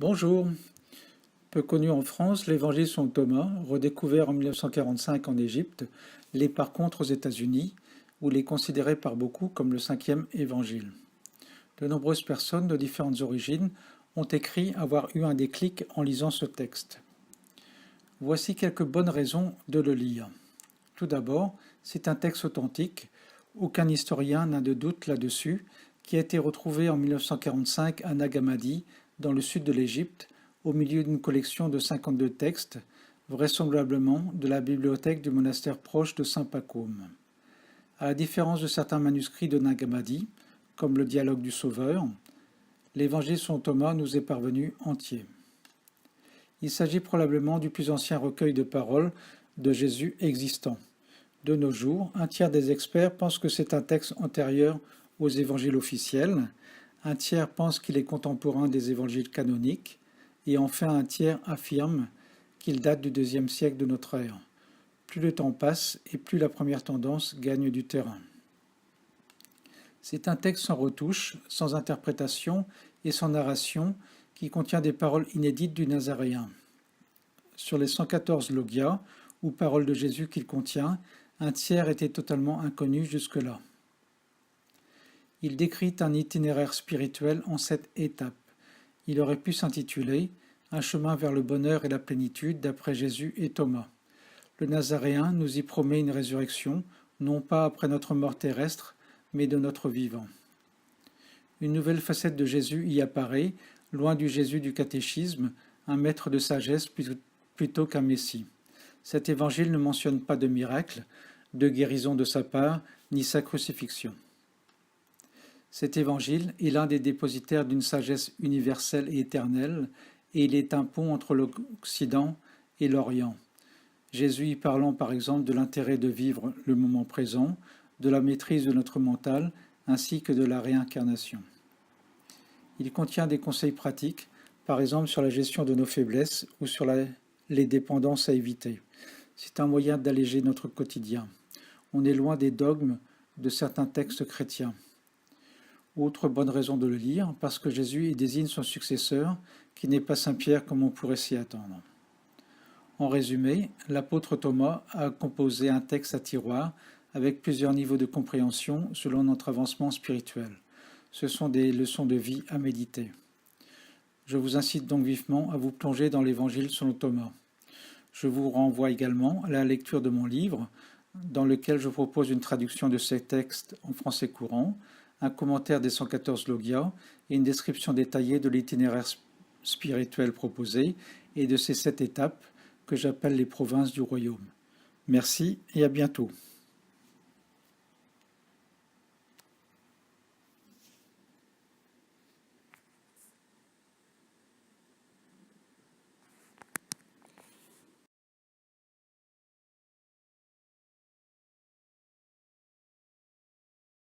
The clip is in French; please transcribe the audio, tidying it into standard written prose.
Bonjour. Peu connu en France, l'évangile selon Thomas, redécouvert en 1945 en Égypte, l'est par contre aux États-Unis, où il est considéré par beaucoup comme le cinquième évangile. De nombreuses personnes de différentes origines ont écrit avoir eu un déclic en lisant ce texte. Voici quelques bonnes raisons de le lire. Tout d'abord, c'est un texte authentique, aucun historien n'a de doute là-dessus, qui a été retrouvé en 1945 à Nag Hammadi, dans le sud de l'Égypte, au milieu d'une collection de 52 textes, vraisemblablement de la bibliothèque du monastère proche de Saint-Pacôme. À la différence de certains manuscrits de Nag Hammadi, comme le Dialogue du Sauveur, l'évangile selon Thomas nous est parvenu entier. Il s'agit probablement du plus ancien recueil de paroles de Jésus existant. De nos jours, un tiers des experts pensent que c'est un texte antérieur aux évangiles officiels, un tiers pense qu'il est contemporain des évangiles canoniques, et enfin un tiers affirme qu'il date du IIe siècle de notre ère. Plus le temps passe et plus la première tendance gagne du terrain. C'est un texte sans retouche, sans interprétation et sans narration qui contient des paroles inédites du Nazaréen. Sur les 114 logias, ou paroles de Jésus qu'il contient, un tiers était totalement inconnu jusque-là. Il décrit un itinéraire spirituel en 7 étapes. Il aurait pu s'intituler « Un chemin vers le bonheur et la plénitude d'après Jésus et Thomas ». Le Nazaréen nous y promet une résurrection, non pas après notre mort terrestre, mais de notre vivant. Une nouvelle facette de Jésus y apparaît, loin du Jésus du catéchisme, un maître de sagesse plutôt qu'un messie. Cet évangile ne mentionne pas de miracle, de guérison de sa part, ni sa crucifixion. Cet évangile est l'un des dépositaires d'une sagesse universelle et éternelle, et il est un pont entre l'Occident et l'Orient. Jésus y parlant par exemple de l'intérêt de vivre le moment présent, de la maîtrise de notre mental, ainsi que de la réincarnation. Il contient des conseils pratiques, par exemple sur la gestion de nos faiblesses ou sur les dépendances à éviter. C'est un moyen d'alléger notre quotidien. On est loin des dogmes de certains textes chrétiens. Autre bonne raison de le lire, parce que Jésus y désigne son successeur, qui n'est pas Saint Pierre comme on pourrait s'y attendre. En résumé, l'apôtre Thomas a composé un texte à tiroir avec plusieurs niveaux de compréhension selon notre avancement spirituel. Ce sont des leçons de vie à méditer. Je vous incite donc vivement à vous plonger dans l'évangile selon Thomas. Je vous renvoie également à la lecture de mon livre, dans lequel je propose une traduction de ces textes en français courant, un commentaire des 114 logias et une description détaillée de l'itinéraire spirituel proposé et de ces 7 étapes que j'appelle les provinces du royaume. Merci et à bientôt.